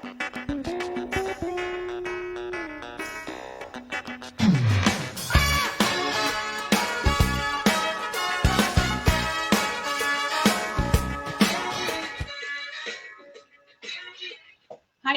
Hi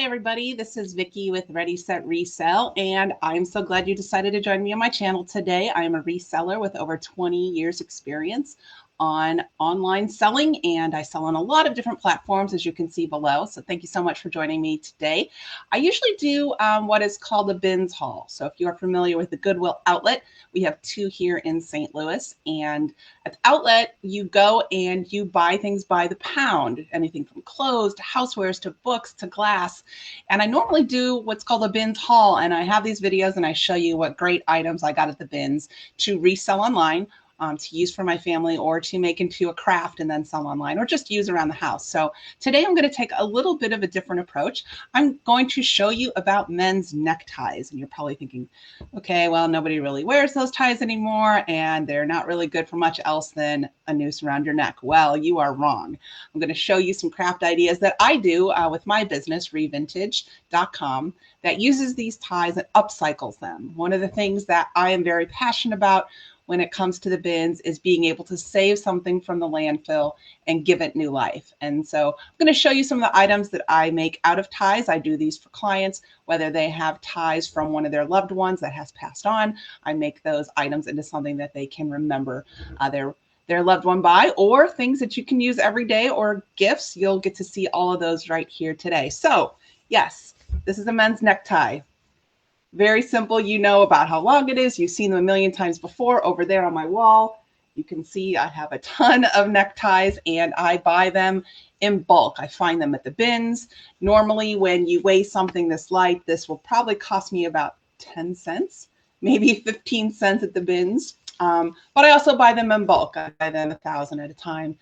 everybody, this is Vicki with Ready, Set, Resell, and I'm so glad you decided to join me on my channel today. I am a reseller with over 20 years experience on online selling, and I sell on a lot of different platforms, as you can see below. So thank you so much for joining me today. I usually do what is called a bins haul. So if you are familiar with the Goodwill outlet, we have 2 here in St. Louis, and at the outlet, you go and you buy things by the pound, anything from clothes to housewares to books to glass. And I normally do what's called a bins haul, and I have these videos and I show you what great items I got at the bins to resell online, to use for my family, or to make into a craft and then sell online, or just use around the house. So today I'm going to take a little bit of a different approach. I'm going to show you about men's neckties. And you're probably thinking, okay, well, nobody really wears those ties anymore, and they're not really good for much else than a noose around your neck. Well, you are wrong. I'm going to show you some craft ideas that I do with my business, revintage.com, that uses these ties and upcycles them. One of the things that I am very passionate about when it comes to the bins is being able to save something from the landfill and give it new life. And so I'm going to show you some of the items that I make out of ties. I do these for clients, whether they have ties from one of their loved ones that has passed on. I make those items into something that they can remember their loved one by, or things that you can use every day, or gifts. You'll get to see all of those right here today. So yes, this is a men's necktie. Very simple. You know about how long it is. You've seen them a million times before over there on my wall. You can see I have a ton of neckties, and I buy them in bulk. I find them at the bins. Normally, when you weigh something this light, this will probably cost me about 10 cents, maybe 15 cents at the bins. But I also buy them in bulk. I buy them 1,000 at a time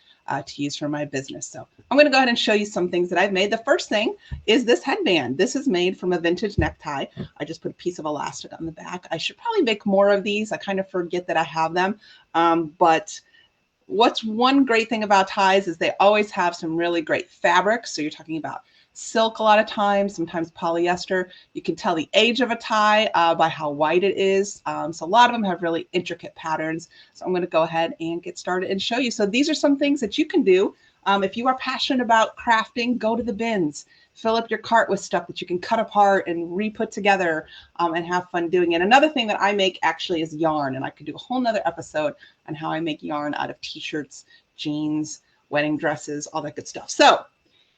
to use for my business. So I'm going to go ahead and show you some things that I've made. The first thing is this headband. This is made from a vintage necktie. I just put a piece of elastic on the back. I should probably make more of these. I kind of forget that I have them. But what's one great thing about ties is they always have some really great fabric. So you're talking about silk a lot of times, sometimes polyester. You can tell the age of a tie by how white it is. So a lot of them have really intricate patterns. So I'm going to go ahead and get started and show you. So these are some things that you can do. If you are passionate about crafting, go to the bins. Fill up your cart with stuff that you can cut apart and re-put together and have fun doing it. Another thing that I make actually is yarn, and I could do a whole nother episode on how I make yarn out of t-shirts, jeans, wedding dresses, all that good stuff. So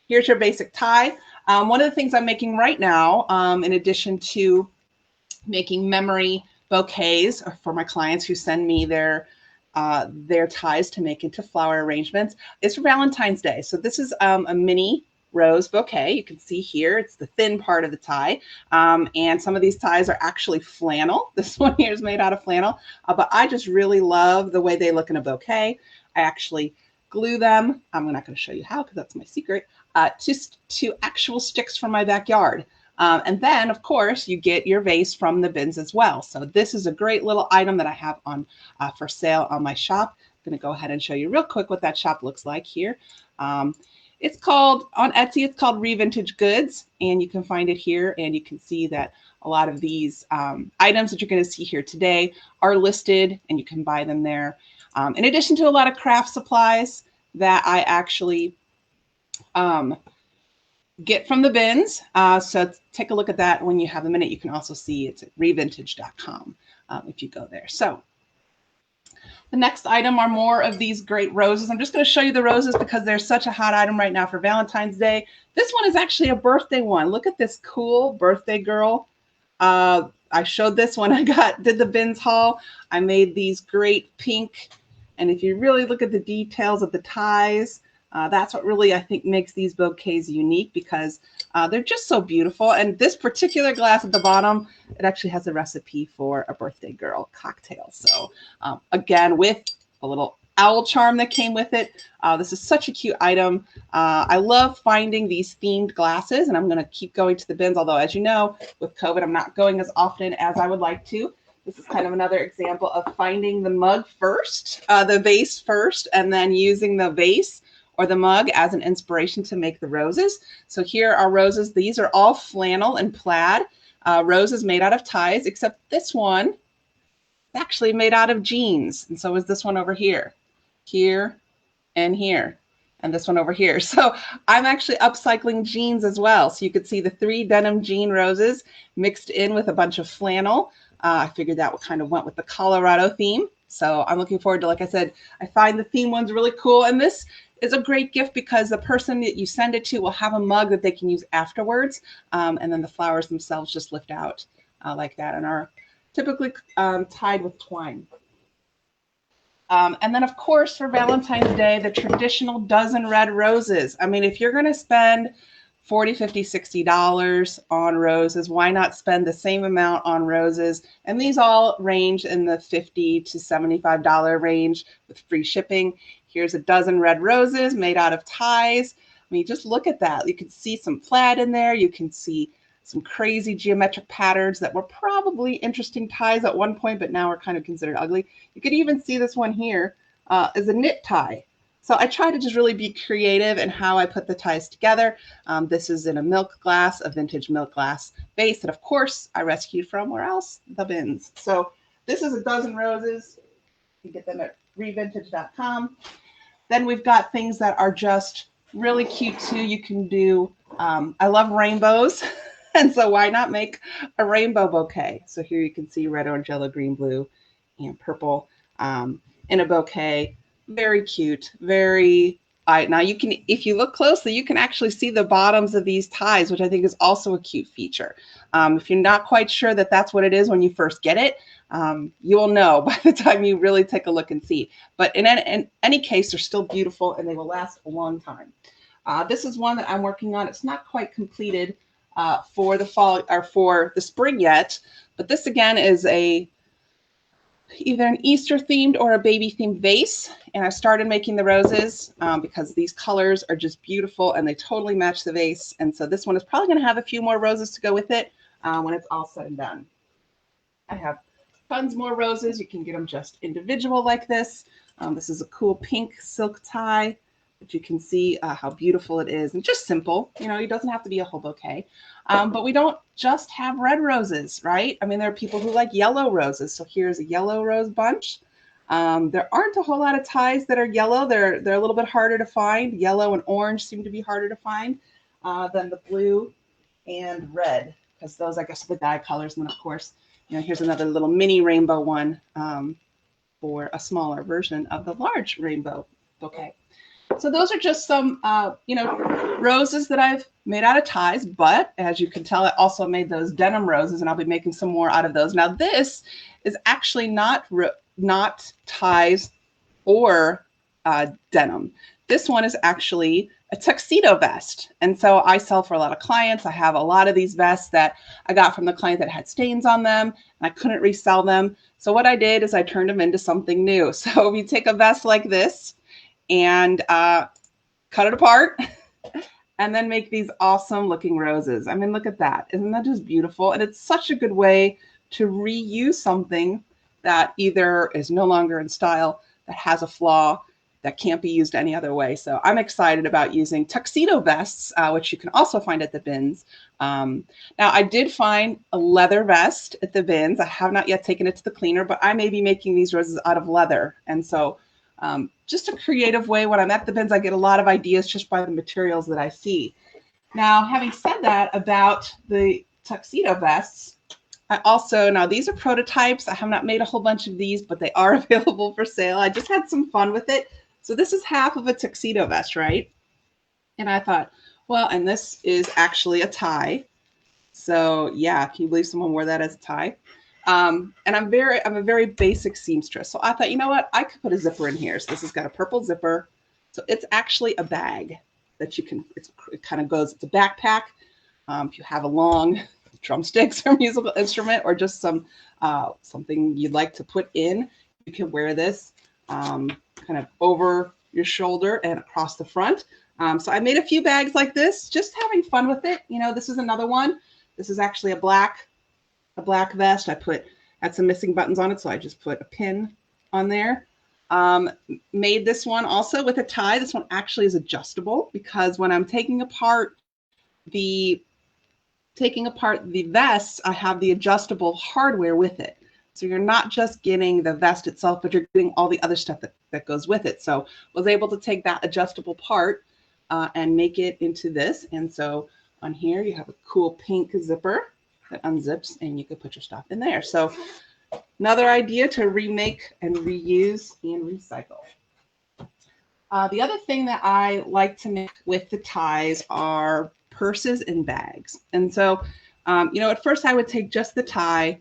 here's your basic tie. One of the things I'm making right now, in addition to making memory bouquets for my clients who send me their ties to make into flower arrangements, is for Valentine's Day. So this is a mini rose bouquet. You can see here, it's the thin part of the tie. And some of these ties are actually flannel. This one here is made out of flannel, but I just really love the way they look in a bouquet. I actually glue them. I'm not going to show you how because that's my secret, to actual sticks from my backyard. And then, of course, you get your vase from the bins as well. So this is a great little item that I have on for sale on my shop. I'm going to go ahead and show you real quick what that shop looks like here. It's called, on Etsy, it's called Revintage Goods, and you can find it here, and you can see that a lot of these items that you're going to see here today are listed, and you can buy them there. In addition to a lot of craft supplies that I actually get from the bins. So take a look at that when you have a minute. You can also see it's at revintage.com if you go there. So the next item are more of these great roses. I'm just going to show you the roses because they're such a hot item right now for Valentine's Day. This one is actually a birthday one. Look at this cool birthday girl. I showed this when I did the bins haul. I made these great pink. And if you really look at the details of the ties, that's what really, I think, makes these bouquets unique, because they're just so beautiful. And this particular glass at the bottom, it actually has a recipe for a birthday girl cocktail. So again, with a little owl charm that came with it. This is such a cute item. I love finding these themed glasses, and I'm going to keep going to the bins. Although, as you know, with COVID, I'm not going as often as I would like to. This is kind of another example of finding the mug first, the vase first, and then using the vase or the mug as an inspiration to make the roses. So here are roses. These are all flannel and plaid roses made out of ties, except this one is actually made out of jeans. And so is this one over here, here, and here, and this one over here. So I'm actually upcycling jeans as well. So you could see the 3 denim jean roses mixed in with a bunch of flannel. I figured that kind of went with the Colorado theme. So I'm looking forward to, like I said, I find the theme ones really cool. And this is a great gift because the person that you send it to will have a mug that they can use afterwards. And then the flowers themselves just lift out like that and are typically tied with twine. And then, of course, for Valentine's Day, the traditional dozen red roses. I mean, if you're going to spend $40, $50, $60 on roses, why not spend the same amount on roses? And these all range in the $50 to $75 range with free shipping. Here's a dozen red roses made out of ties. I mean, just look at that. You can see some plaid in there. You can see some crazy geometric patterns that were probably interesting ties at one point, but now are kind of considered ugly. You could even see this one here is a knit tie. So I try to just really be creative in how I put the ties together. This is in a milk glass, a vintage milk glass base that, of course, I rescued from where else? The bins. So this is a dozen roses. You can get them at revintage.com. Then we've got things that are just really cute too. You can do, I love rainbows. And so why not make a rainbow bouquet? So here you can see red, orange, yellow, green, blue, and purple in a bouquet. Very cute, very, now you can, if you look closely, you can actually see the bottoms of these ties, which I think is also a cute feature. If you're not quite sure that that's what it is when you first get it, you will know by the time you really take a look and see. But in any case, they're still beautiful and they will last a long time. This is one that I'm working on. It's not quite completed for the fall or for the spring yet, but this again is either an Easter themed or a baby themed vase. And I started making the roses because these colors are just beautiful and they totally match the vase. And so this one is probably going to have a few more roses to go with it when it's all said and done. I have tons more roses. You can get them just individual like this. This is a cool pink silk tie, but you can see how beautiful it is and just simple. You know, it doesn't have to be a whole bouquet. But we don't just have red roses, right? I mean, there are people who like yellow roses. So here's a yellow rose bunch. There aren't a whole lot of ties that are yellow. They're a little bit harder to find. Yellow and orange seem to be harder to find than the blue and red, because those, I guess, are the dye colors. And then, of course, you know, here's another little mini rainbow one for a smaller version of the large rainbow bouquet. So those are just some, you know, roses that I've made out of ties, but as you can tell, I also made those denim roses and I'll be making some more out of those. Now this is actually not ties or denim. This one is actually a tuxedo vest. And so I sell for a lot of clients. I have a lot of these vests that I got from the client that had stains on them and I couldn't resell them. So what I did is I turned them into something new. So if you take a vest like this and cut it apart and then make these awesome looking roses. I mean, look at that. Isn't that just beautiful? And it's such a good way to reuse something that either is no longer in style, that has a flaw, that can't be used any other way. So I'm excited about using tuxedo vests, which you can also find at the bins. Now I did find a leather vest at the bins. I have not yet taken it to the cleaner, but I may be making these roses out of leather. And so just a creative way. When I'm at the bins, I get a lot of ideas just by the materials that I see. Now, having said that about the tuxedo vests, I also, now these are prototypes. I have not made a whole bunch of these, but they are available for sale. I just had some fun with it. So this is half of a tuxedo vest, right? And I thought, well, and this is actually a tie. So yeah, can you believe someone wore that as a tie? And I'm a very basic seamstress. So I thought, you know what, I could put a zipper in here. So this has got a purple zipper. So it's actually a bag that you can, it kind of goes, it's a backpack. If you have a long drumsticks or musical instrument or just some something you'd like to put in, you can wear this kind of over your shoulder and across the front. So I made a few bags like this, just having fun with it. You know, this is another one. This is actually a black vest. I had some missing buttons on it, so I just put a pin on there. Made this one also with a tie. This one actually is adjustable because when I'm taking apart the vest, I have the adjustable hardware with it. So you're not just getting the vest itself, but you're getting all the other stuff that goes with it. So I was able to take that adjustable part and make it into this. And so on here, you have a cool pink zipper that unzips and you can put your stuff in there. So another idea to remake and reuse and recycle. The other thing that I like to make with the ties are purses and bags. And so, at first I would take just the tie,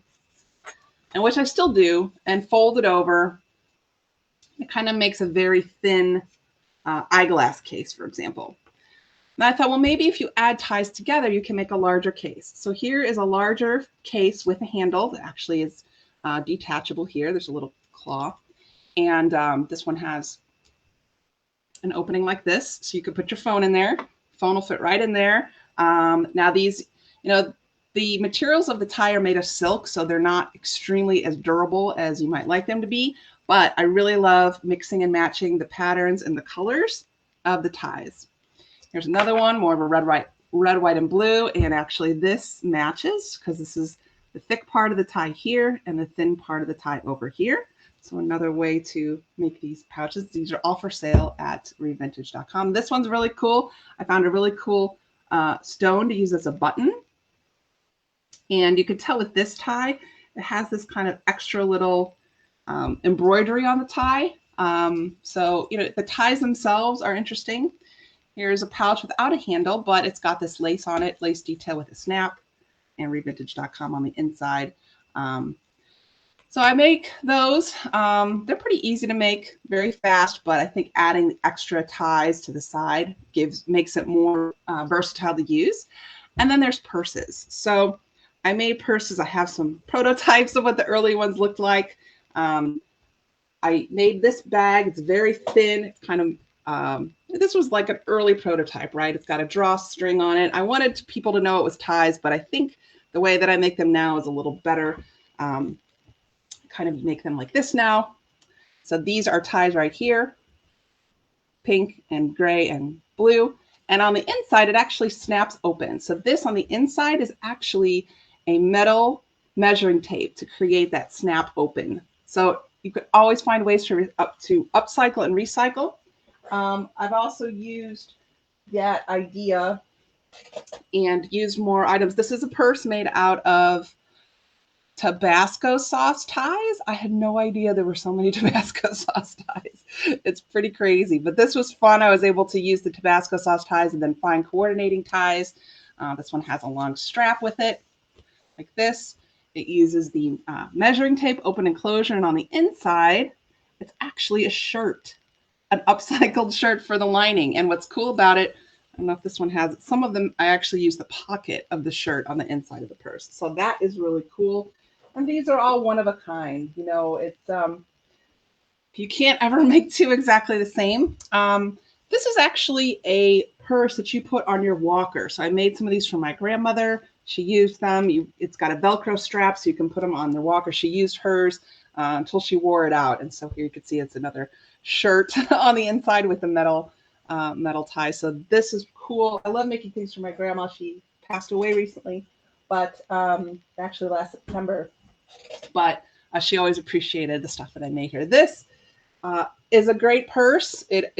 and which I still do, and fold it over. It kind of makes a very thin eyeglass case, for example. And I thought, well, maybe if you add ties together, you can make a larger case. So here is a larger case with a handle that actually is detachable here. There's a little claw. And this one has an opening like this. So you could put your phone in there. Phone will fit right in there. Now these, the materials of the tie are made of silk, so they're not extremely as durable as you might like them to be. But I really love mixing and matching the patterns and the colors of the ties. Here's another one, more of a red, white, and blue. And actually this matches because this is the thick part of the tie here and the thin part of the tie over here. So another way to make these pouches. These are all for sale at revintage.com. This one's really cool. I found a really cool stone to use as a button. And you can tell with this tie, it has this kind of extra little embroidery on the tie. So, the ties themselves are interesting. Here's a pouch without a handle, but it's got this lace on it, lace detail with a snap, and revintage.com on the inside. So I make those. They're pretty easy to make, very fast, but I think adding the extra ties to the side makes it more versatile to use. And then there's purses. So I made purses. I have some prototypes of what the early ones looked like. I made this bag. It's very thin. It's kind of, this was like an early prototype, right? It's got a drawstring on it. I wanted people to know it was ties, but I think the way that I make them now is a little better. Kind of make them like this now. So these are ties right here, pink and gray and blue. And on the inside, it actually snaps open. So this on the inside is actually a metal measuring tape to create that snap open. So you could always find ways to upcycle and recycle. I've also used that idea and used more items. This is a purse made out of Tabasco sauce ties. I had no idea there were so many Tabasco sauce ties. It's pretty crazy, but this was fun. I was able to use the Tabasco sauce ties and then find coordinating ties. This one has a long strap with it, like this. It uses the measuring tape, open and closure, and on the inside, it's actually a shirt, an upcycled shirt for the lining. And what's cool about it, I don't know if this one has it. Some of them, I actually use the pocket of the shirt on the inside of the purse. So that is really cool. And these are all one of a kind. It's you can't ever make two exactly the same. This is actually a purse that you put on your walker. So I made some of these for my grandmother. She used them. It's got a Velcro strap, so you can put them on the walker. She used hers until she wore it out. And so here you can see it's another shirt on the inside with the metal tie. So this is cool. I love making things for my grandma. She passed away recently, but actually last September. But she always appreciated the stuff that I made her. This is a great purse. It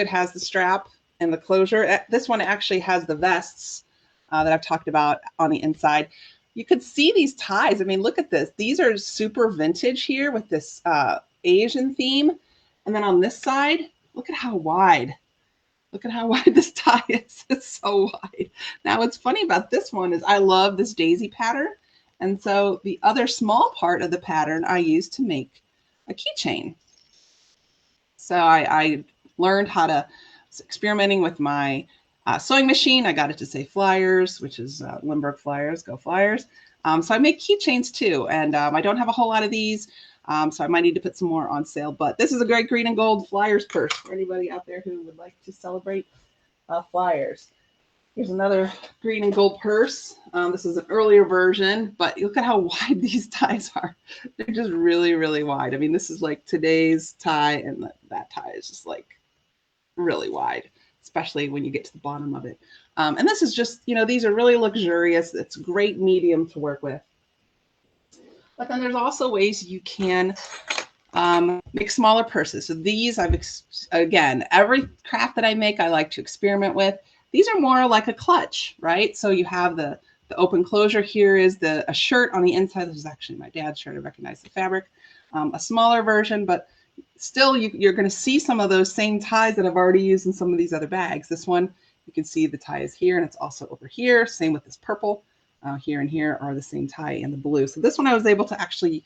has the strap and the closure. This one actually has the vests that I've talked about on the inside. You could see these ties. I mean, look at this. These are super vintage here with this Asian theme. And then on this side, look at how wide. Look at how wide this tie is. It's so wide. Now, what's funny about this one is I love this daisy pattern. And so the other small part of the pattern I used to make a keychain. So I learned how to, experimenting with my sewing machine. I got it to say Flyers, which is Limburg Flyers, go Flyers. So I make keychains too. And I don't have a whole lot of these. So I might need to put some more on sale. But this is a great green and gold Flyers purse for anybody out there who would like to celebrate Flyers. Here's another green and gold purse. This is an earlier version, but look at how wide these ties are. They're just really, really wide. I mean, this is like today's tie, and that tie is just like really wide, especially when you get to the bottom of it. And this is just, you know, these are really luxurious. It's great medium to work with. But then there's also ways you can make smaller purses. So these again, every craft that I make, I like to experiment with. These are more like a clutch, right? So you have the open closure. Here is a shirt on the inside. This is actually my dad's shirt. I recognize the fabric. A smaller version, but still you're going to see some of those same ties that I've already used in some of these other bags. This one, you can see the tie is here, and it's also over here. Same with this purple. Here and here are the same tie in the blue. So this one I was able to actually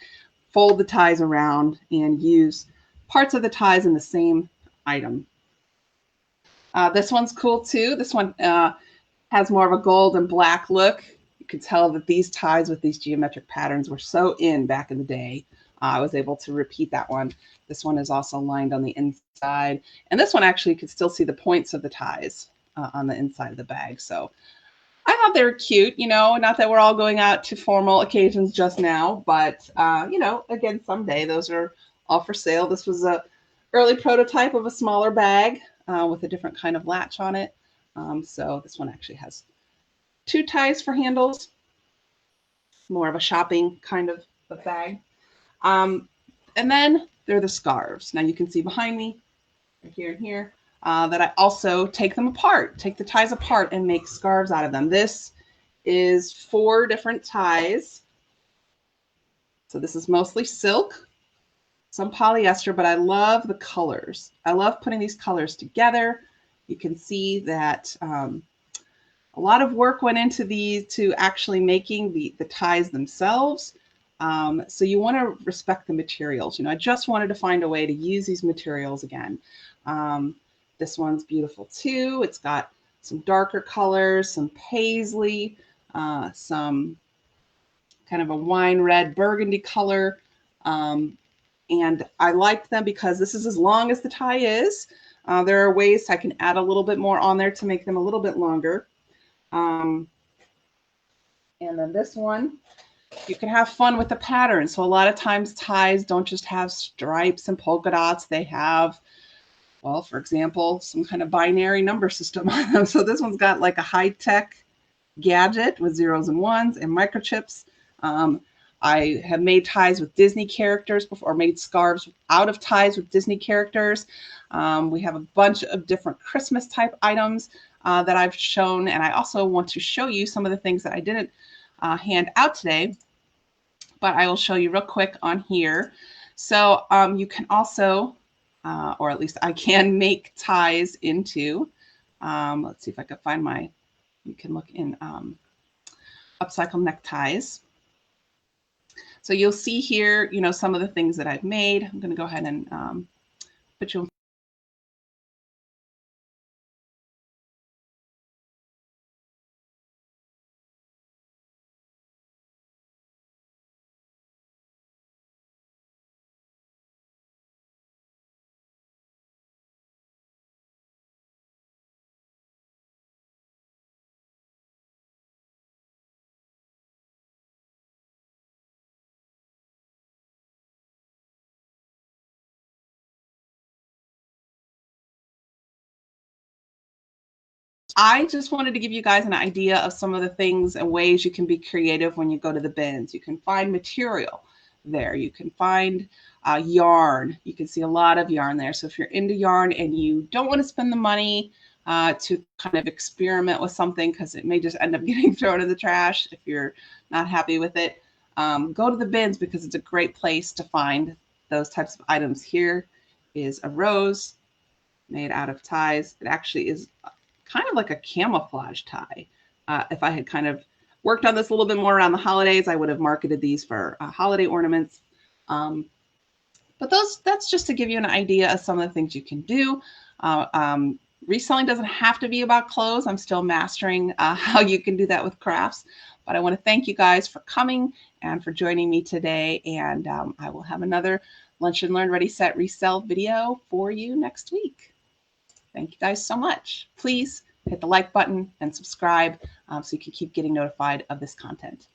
fold the ties around and use parts of the ties in the same item. This one's cool too. This one has more of a gold and black look. You can tell that these ties with these geometric patterns were so in back in the day. I was able to repeat that one. This one is also lined on the inside. And this one actually, you could still see the points of the ties on the inside of the bag. So I thought they were cute, you know, not that we're all going out to formal occasions just now, but, you know, again, someday those are all for sale. This was a early prototype of a smaller bag with a different kind of latch on it. So this one actually has 2 ties for handles, more of a shopping kind of a bag. And then there are the scarves. Now you can see behind me, right here and here, that I also take them apart, take the ties apart and make scarves out of them. This is 4 different ties. So this is mostly silk, some polyester, but I love the colors. I love putting these colors together. You can see that a lot of work went into these to actually making the ties themselves. So you want to respect the materials. You know, I just wanted to find a way to use these materials again. This one's beautiful too. It's got some darker colors, some paisley, some kind of a wine red burgundy color. And I liked them because this is as long as the tie is. There are ways I can add a little bit more on there to make them a little bit longer. And then this one, you can have fun with the pattern. So a lot of times ties don't just have stripes and polka dots. They have, well, for example, some kind of binary number system on them. So this one's got like a high-tech gadget with zeros and ones and microchips. I have made ties with Disney characters before, or made scarves out of ties with Disney characters. We have a bunch of different Christmas type items that I've shown. And I also want to show you some of the things that I didn't hand out today, but I will show you real quick on here. So you can also, or at least I can make ties into, let's see if I can find you can look in upcycle neckties. So you'll see here, you know, some of the things that I've made. I'm going to go ahead and put you in. I just wanted to give you guys an idea of some of the things and ways you can be creative when you go to the bins. You can find material there. You can find yarn. You can see a lot of yarn there. So if you're into yarn and you don't want to spend the money to kind of experiment with something, because it may just end up getting thrown in the trash if you're not happy with it, go to the bins because it's a great place to find those types of items. Here is a rose made out of ties. It actually is kind of like a camouflage tie. If I had kind of worked on this a little bit more around the holidays, I would have marketed these for holiday ornaments. But that's just to give you an idea of some of the things you can do. Reselling doesn't have to be about clothes. I'm still mastering how you can do that with crafts. But I want to thank you guys for coming and for joining me today. And I will have another Lunch and Learn Ready Set Resell video for you next week. Thank you guys so much. Please hit the like button and subscribe so you can keep getting notified of this content.